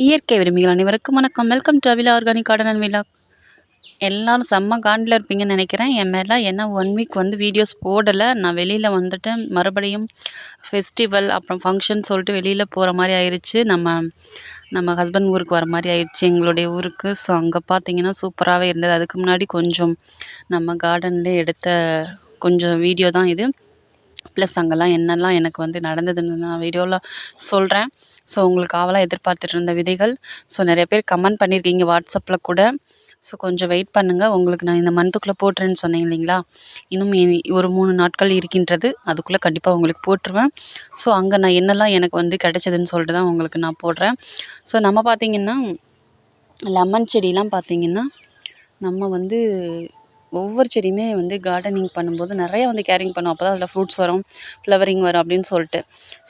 இயற்கை விரும்பிகள் அனைவருக்கும் வணக்கம். Welcome to Avila organic garden and vlog. எல்லாரும் செம்ம காண்டில் இருப்பீங்கன்னு நினைக்கிறேன். என் மேலே ஏன்னா 1 வீக் வந்து வீடியோஸ் போடலை. நான் வெளியில் வந்துட்டேன். மறுபடியும் ஃபெஸ்டிவல் அப்புறம் ஃபங்க்ஷன் சொல்லிட்டு வெளியில் போகிற மாதிரி ஆயிடுச்சு. நம்ம ஹஸ்பண்ட் ஊருக்கு வர மாதிரி ஆயிடுச்சு, எங்களுடைய ஊருக்கு. ஸோ அங்கே பார்த்தீங்கன்னா சூப்பராகவே இருந்தது. அதுக்கு முன்னாடி கொஞ்சம் நம்ம கார்டன்லேயே எடுத்த கொஞ்சம் வீடியோ தான் இது. ப்ளஸ் அங்கெல்லாம் என்னெல்லாம் எனக்கு வந்து நடந்ததுன்னு நான் வீடியோவில் சொல்கிறேன். ஸோ உங்களுக்கு ஆவலாக எதிர்பார்த்துட்டு இருந்த விதைகள். ஸோ நிறைய பேர் கமெண்ட் பண்ணியிருக்கீங்க வாட்ஸ்அப்பில் கூட. ஸோ கொஞ்சம் வெயிட் பண்ணுங்கள். உங்களுக்கு நான் இந்த மந்த்துக்குள்ளே போட்டுறேன்னு சொன்னேன் இல்லைங்களா, இன்னும் ஒரு 3 நாட்கள் இருக்கின்றது. அதுக்குள்ளே கண்டிப்பாக உங்களுக்கு போட்டுருவேன். ஸோ அங்கே நான் என்னெல்லாம் எனக்கு வந்து கிடைச்சதுன்னு சொல்லிட்டு தான் உங்களுக்கு நான் போடுறேன். ஸோ நம்ம பார்த்திங்கன்னா லெமன் செடிலாம் பார்த்திங்கன்னா நம்ம வந்து ஒவ்வொரு செடியுமே வந்து கார்டனிங் பண்ணும்போது நிறைய வந்து கேரிங் பண்ணுவோம். அப்போ தான் அதில் ஃப்ரூட்ஸ் வரும், ஃப்ளவரிங் வரும் அப்படின்னு சொல்லிட்டு.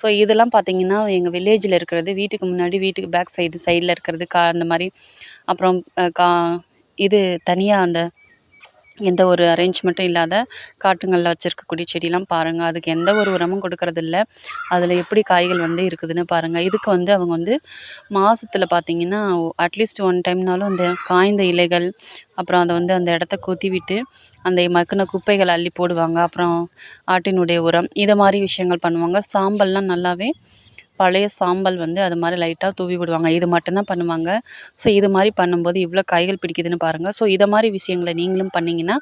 ஸோ இதெல்லாம் பார்த்திங்கன்னா எங்கள் வில்லேஜில் இருக்கிறது, வீட்டுக்கு முன்னாடி வீட்டுக்கு பேக் சைடில் இருக்கிறது அந்த மாதிரி. அப்புறம் இது தனியாக அந்த எந்த ஒரு அரேஞ்ச்மெண்ட்டும் இல்லாத காட்டுங்களில் வச்சுருக்கக்கூடிய செடிலாம் பாருங்கள். அதுக்கு எந்த ஒரு உரமும் கொடுக்கறதில்ல. அதில் எப்படி காய்கள் வந்து இருக்குதுன்னு பாருங்கள். இதுக்கு வந்து அவங்க வந்து மாதத்தில் பார்த்திங்கன்னா அட்லீஸ்ட் 1 டைம்னாலும் அந்த காய்ந்த இலைகள், அப்புறம் அதை வந்து அந்த இடத்த கொத்தி விட்டு அந்த மக்கின குப்பைகளை அள்ளி போடுவாங்க. அப்புறம் ஆட்டினுடைய உரம், இதை மாதிரி விஷயங்கள் பண்ணுவாங்க. சாம்பல்லாம் நல்லாவே பழைய சாம்பல் வந்து அது மாதிரி லைட்டாக தூவி விடுவாங்க. இது மட்டும்தான் பண்ணுவாங்க. ஸோ இது மாதிரி பண்ணும்போது இவ்வளோ காய்கள் பிடிக்குதுன்னு பாருங்கள். ஸோ இதை மாதிரி விஷயங்களை நீங்களும் பண்ணிங்கன்னா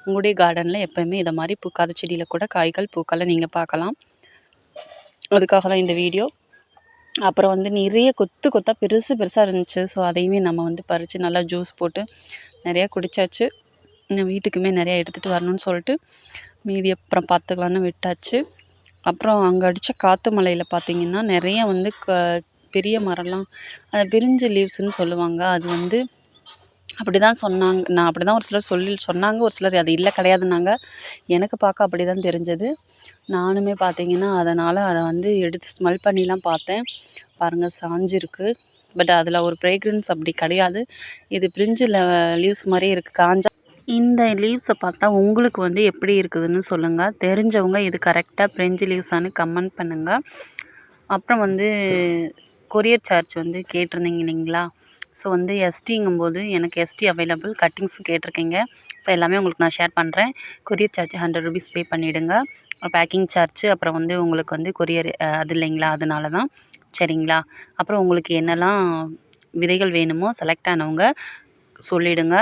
உங்களுடைய கார்டனில் எப்போயுமே இதை மாதிரி பூக்காத செடியில் கூட காய்கள் பூக்களை நீங்கள் பார்க்கலாம். அதுக்காக தான் இந்த வீடியோ. அப்புறம் வந்து நிறைய கொத்தாக பெருசாக இருந்துச்சு. ஸோ அதையுமே நம்ம வந்து பறித்து நல்லா ஜூஸ் போட்டு நிறையா குடித்தாச்சு. வீட்டுக்குமே நிறையா எடுத்துகிட்டு வரணும்னு சொல்லிட்டு மீதி அப்புறம் பார்த்துக்கலான்னு விட்டாச்சு. அப்புறம் அங்கே அடித்த காற்று மழையில் பார்த்திங்கன்னா நிறைய வந்து பெரிய மரம்லாம் அந்த பிரிஞ்சு லீவ்ஸ்ன்னு சொல்லுவாங்க. அது வந்து அப்படி தான் சொன்னாங்க. நான் அப்படி தான் ஒரு சிலர் சொன்னாங்க. ஒரு சிலர் அது இல்லை கிடையாதுன்னாங்க. எனக்கு பார்க்க அப்படி தான் தெரிஞ்சது. நானுமே பார்த்திங்கன்னா அதனால் அதை வந்து எடுத்து ஸ்மெல் பண்ணிலாம் பார்த்தேன். பாருங்கள் சாஞ்சிருக்கு. பட் அதில் ஒரு ஃப்ரேக்ரன்ஸ் அப்படி கிடையாது. இது பிரிஞ்சில் லீவ்ஸ் மாதிரியே இருக்குது. காஞ்சா இந்த லீவ்ஸை பார்த்தா உங்களுக்கு வந்து எப்படி இருக்குதுன்னு சொல்லுங்கள். தெரிஞ்சவங்க இது கரெக்டாக பிரிஞ்சு லீவ்ஸானு கமெண்ட் பண்ணுங்கள். அப்புறம் வந்து கொரியர் சார்ஜ் வந்து கேட்டிருந்தீங்க இல்லைங்களா. ஸோ வந்து எஸ்டிங்கும்போது எனக்கு எஸ்டி அவைலபிள், கட்டிங்ஸும் கேட்டிருக்கீங்க. ஸோ எல்லாமே உங்களுக்கு நான் ஷேர் பண்ணுறேன். கொரியர் சார்ஜ் 100 ருபீஸ் பே பண்ணிவிடுங்க. பேக்கிங் சார்ஜ் அப்புறம் வந்து உங்களுக்கு வந்து கொரியர் அது இல்லைங்களா, அதனால தான். சரிங்களா. அப்புறம் உங்களுக்கு என்னெல்லாம் விதைகள் வேணுமோ செலக்ட் ஆனவங்க சொல்லிவிடுங்க.